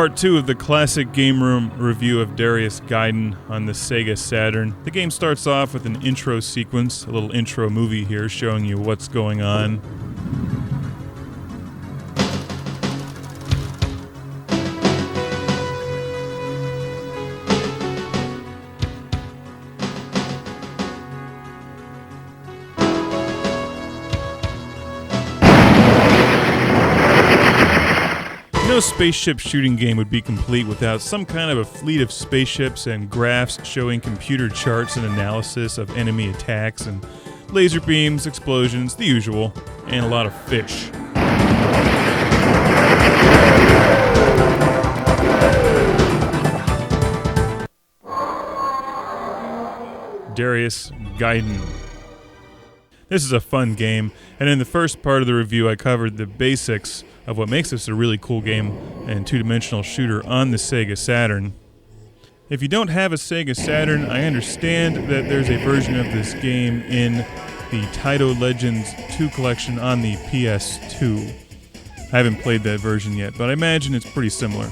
part 2 of the classic Game Room review of Darius Gaiden on the Sega Saturn. The game starts off with an intro sequence, a little intro movie here showing you what's going on. No spaceship shooting game would be complete without some kind of a fleet of spaceships and graphs showing computer charts and analysis of enemy attacks and laser beams, explosions, the usual, and a lot of fish. Darius Gaiden. This is a fun game, and in the first part of the review I covered the basics of what makes this a really cool game and two-dimensional shooter on the Sega Saturn. If you don't have a Sega Saturn, I understand that there's a version of this game in the Taito Legends 2 collection on the PS2. I haven't played that version yet, but I imagine it's pretty similar.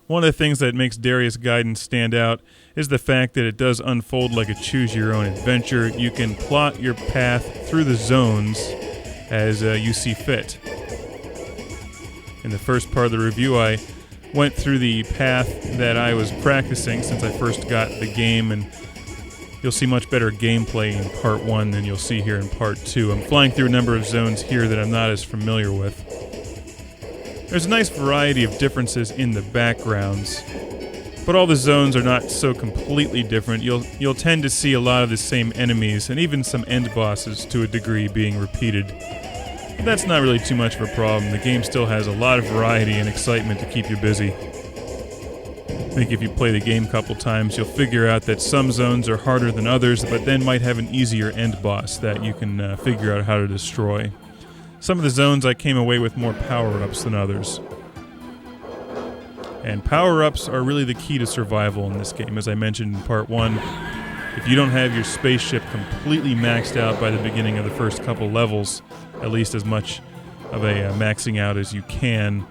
One of the things that makes Darius Gaiden stand out is the fact that it does unfold like a choose-your-own-adventure. You can plot your path through the zones as you see fit. In the first part of the review, I went through the path that I was practicing since I first got the game, and you'll see much better gameplay in Part 1 than you'll see here in Part 2. I'm flying through a number of zones here that I'm not as familiar with. There's a nice variety of differences in the backgrounds, but all the zones are not so completely different. You'll tend to see a lot of the same enemies, and even some end bosses to a degree being repeated. But that's not really too much of a problem. The game still has a lot of variety and excitement to keep you busy. I think if you play the game a couple times, you'll figure out that some zones are harder than others, but then might have an easier end boss that you can figure out how to destroy. Some of the zones I came away with more power-ups than others. And power-ups are really the key to survival in this game. As I mentioned in Part 1, if you don't have your spaceship completely maxed out by the beginning of the first couple levels, at least as much of a maxing out as you can,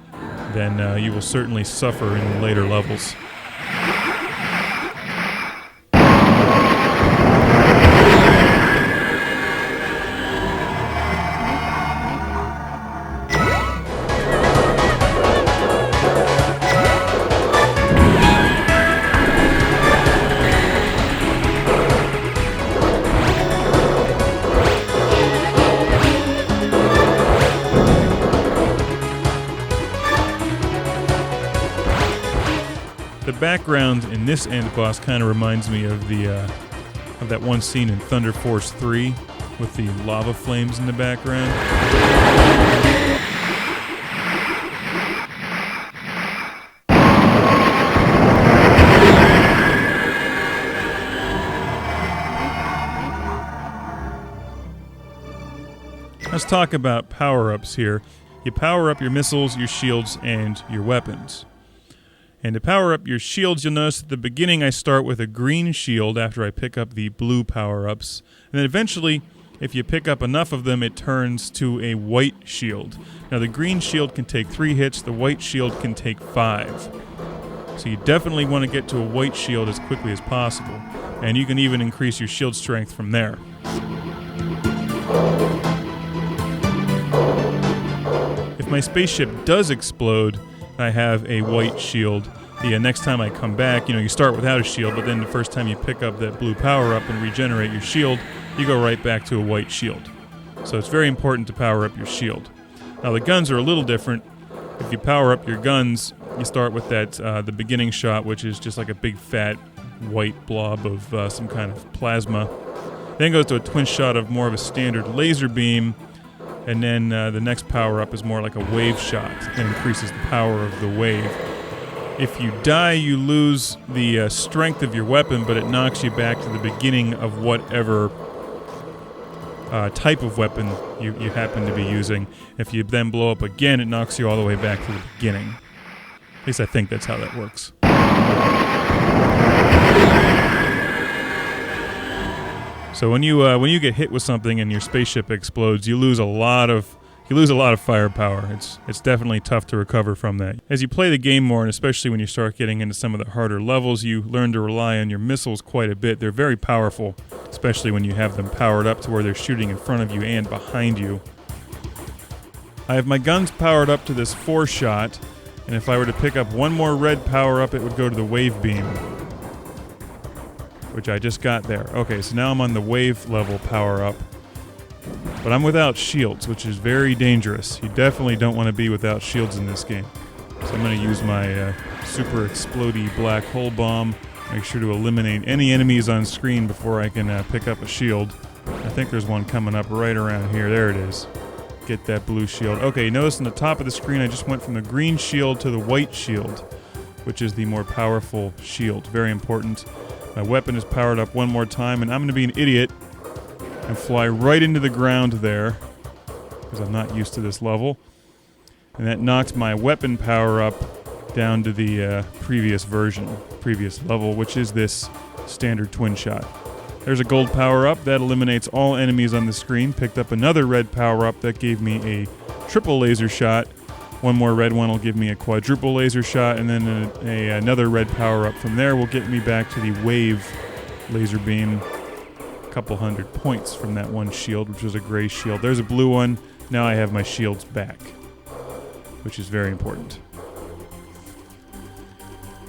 then you will certainly suffer in the later levels. The background in this end boss kind of reminds me of that one scene in Thunder Force 3 with the lava flames in the background. Let's talk about power-ups here. You power up your missiles, your shields, and your weapons. And to power up your shields, you'll notice at the beginning I start with a green shield after I pick up the blue power-ups. And then eventually, if you pick up enough of them, it turns to a white shield. Now the green shield can take 3 hits, the white shield can take 5. So you definitely want to get to a white shield as quickly as possible. And you can even increase your shield strength from there. If my spaceship does explode, I have a white shield. The next time I come back, you start without a shield, but then the first time you pick up that blue power-up and regenerate your shield, you go right back to a white shield. So it's very important to power up your shield. Now the guns are a little different. If you power up your guns, you start with that the beginning shot, which is just like a big fat white blob of some kind of plasma. Then goes to a twin shot of more of a standard laser beam. And then the next power-up is more like a wave shot that increases the power of the wave. If you die, you lose the strength of your weapon, but it knocks you back to the beginning of whatever type of weapon you happen to be using. If you then blow up again, it knocks you all the way back to the beginning. At least I think that's how that works. So when you get hit with something and your spaceship explodes, you lose a lot of you lose a lot of firepower. It's definitely tough to recover from that. As you play the game more, and especially when you start getting into some of the harder levels, you learn to rely on your missiles quite a bit. They're very powerful, especially when you have them powered up to where they're shooting in front of you and behind you. I have my guns powered up to this 4-shot, and if I were to pick up one more red power-up, it would go to the wave beam, which I just got there. Okay, so now I'm on the wave level power-up, but I'm without shields, which is very dangerous. You definitely don't want to be without shields in this game. So I'm going to use my super explodey black hole bomb, make sure to eliminate any enemies on screen before I can pick up a shield. I think there's one coming up right around here. There it is. Get that blue shield. Okay, notice on the top of the screen I just went from the green shield to the white shield, which is the more powerful shield. Very important. My weapon is powered up one more time, and I'm going to be an idiot and fly right into the ground there, because I'm not used to this level. And that knocked my weapon power up down to the previous level, which is this standard twin shot. There's a gold power-up. That eliminates all enemies on the screen. Picked up another red power-up. That gave me a triple laser shot. One more red one will give me a quadruple laser shot, and then another red power-up from there will get me back to the wave laser beam. A couple hundred points from that one shield, which was a gray shield. There's a blue one. Now I have my shields back, which is very important.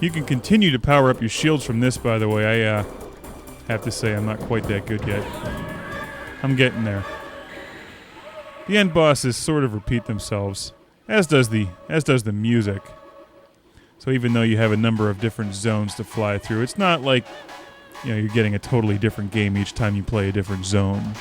You can continue to power up your shields from this, by the way. I have to say I'm not quite that good yet. I'm getting there. The end bosses sort of repeat themselves, as does the music. So even though you have a number of different zones to fly through, it's not like, you know, you're getting a totally different game each time you play a different zone.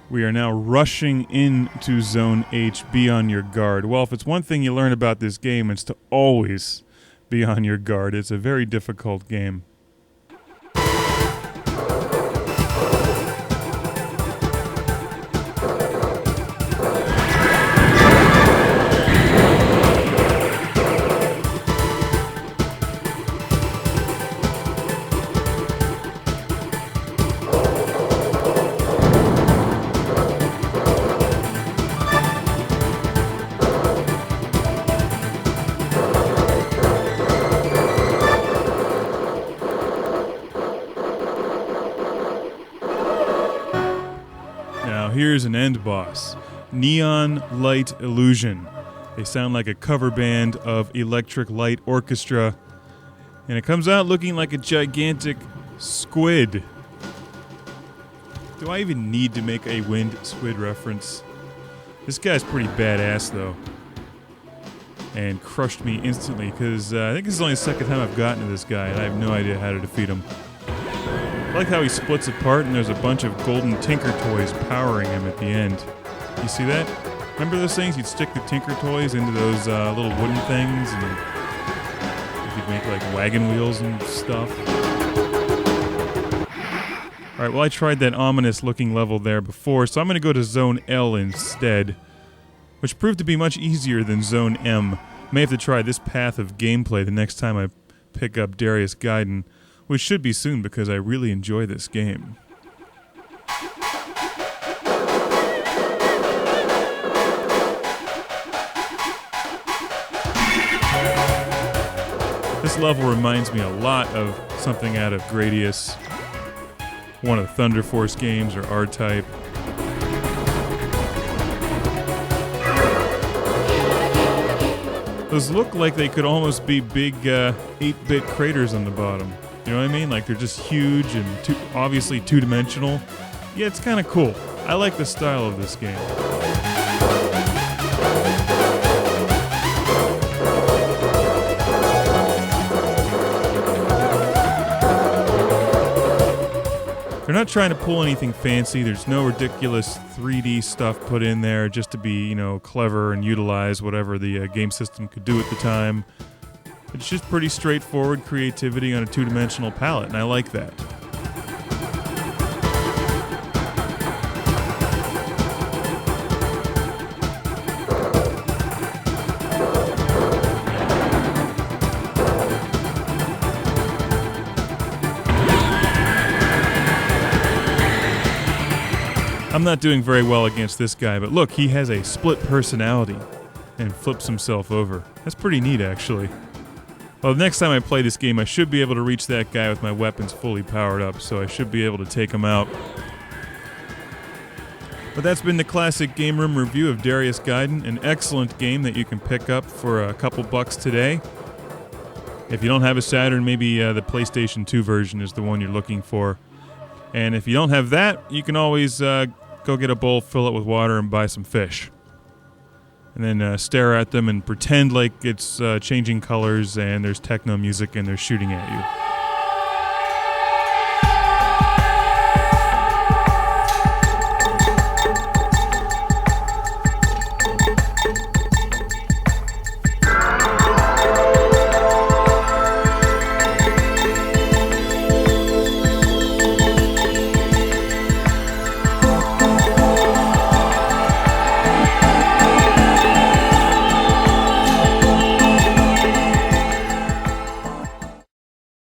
We are now rushing into Zone H. Be on your guard. Well, if it's one thing you learn about this game, it's to always be on your guard. It's a very difficult game. Here's an end boss. Neon Light Illusion. They sound like a cover band of Electric Light Orchestra. And it comes out looking like a gigantic squid. Do I even need to make a wind squid reference? This guy's pretty badass, though. And crushed me instantly, because I think this is only the second time I've gotten to this guy, and I have no idea how to defeat him. I like how he splits apart and there's a bunch of golden Tinker Toys powering him at the end. You see that? Remember those things? You'd stick the Tinker Toys into those little wooden things and you could make like wagon wheels and stuff. Alright, well I tried that ominous looking level there before, so I'm going to go to Zone L instead, which proved to be much easier than Zone M. May have to try this path of gameplay the next time I pick up Darius Gaiden, which should be soon because I really enjoy this game. This level reminds me a lot of something out of Gradius, one of the Thunder Force games, or R-Type. Those look like they could almost be big 8-bit craters on the bottom. You know what I mean? Like they're just huge and obviously two-dimensional. Yeah, it's kind of cool. I like the style of this game. They're not trying to pull anything fancy. There's no ridiculous 3D stuff put in there just to be, clever and utilize whatever the game system could do at the time. It's just pretty straightforward creativity on a two-dimensional palette, and I like that. I'm not doing very well against this guy, but look, he has a split personality and flips himself over. That's pretty neat, actually. Well, the next time I play this game, I should be able to reach that guy with my weapons fully powered up, so I should be able to take him out. But that's been the Classic Game Room review of Darius Gaiden, an excellent game that you can pick up for a couple bucks today. If you don't have a Saturn, maybe the PlayStation 2 version is the one you're looking for. And if you don't have that, you can always go get a bowl, fill it with water, and buy some fish. And then stare at them and pretend like it's changing colors and there's techno music and they're shooting at you.